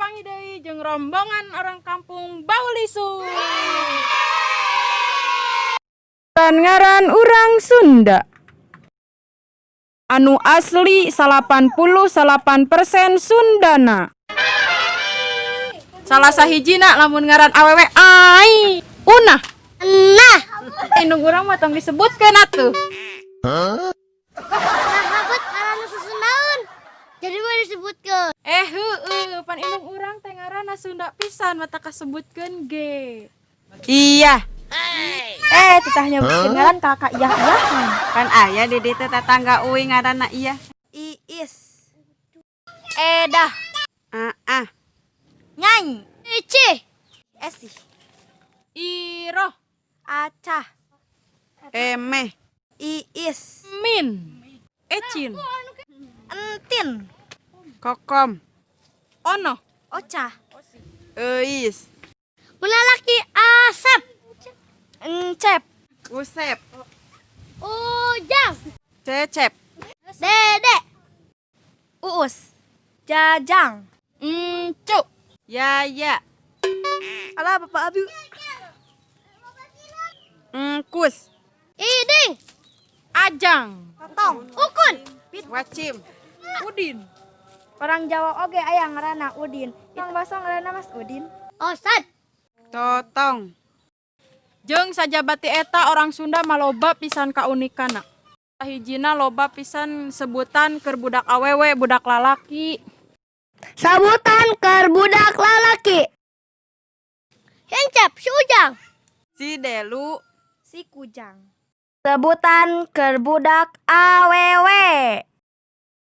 didatangi deui jeung rombongan orang kampung Baulisu. Ngaran urang Sunda. Anu asli 88% Sundana. Salah sahijina lamun ngaran awewe ai Unah. Nah, Indung urang mah tong disebutkeun atuh. sahabat ngaranna susundaun. Jadi mah disebutkeun. Heueuh, pan indung urang teh ngaranna Sunda pisan mata kasebutkeun ge. Iya, Titahnya ngaran kakak iya-iyahan. kan aya di ditu tetangga uing ngaranna iya. Iis. Dah. Nyai. Ici, Esi. Iroh. Acah. Emeh. Iis. Min. Ecin. entin, Kokom. Ono. ocah. Eis. Menalaki asep. Encep, Usep. ujang, Cecep. dede, uus, jajang, Encu. Yaya. alah bapak abi, Engkus. iding, Ajang. tong, ukun, Wacim. Udin. orang Jawa oge aya ngaranna Udin. Yang basa ngaranna Mas Udin. Osad, Totong. Jeung sajabati eta orang Sunda maloba pisan kaunikana. Hijina loba pisan sebutan keur budak awewe, budak lalaki. sabutan keur budak lalaki. Hencep, si ujang, Si Delu. si kujang. Sebutan keur budak awewe.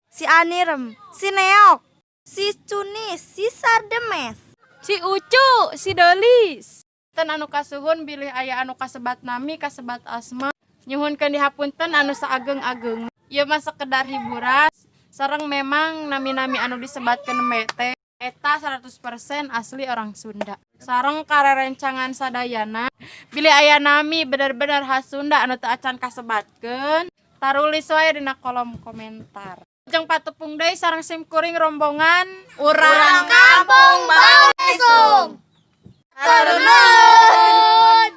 Si Anirem, si Neok, si Cunis, si Sardemes. Si Ucu, si Delis. Ten anu kasuhun bilih aya anu kasebat nami, kasebat asma. Nyuhunkeun dihapunten anu saageng-ageng. Ieu mah sakedar hiburan. Sareng memang nami-nami anu disebatkeun mete eta 100% asli orang Sunda. Sareng karerencangan sadayana bilih aya nami bener-bener khas Sunda anu teu acan kasebatkeun, tarulis wae dina kolom komentar. Jeung patepung deui sareng simkuring rombongan urang Kampung Baulisung. Turun!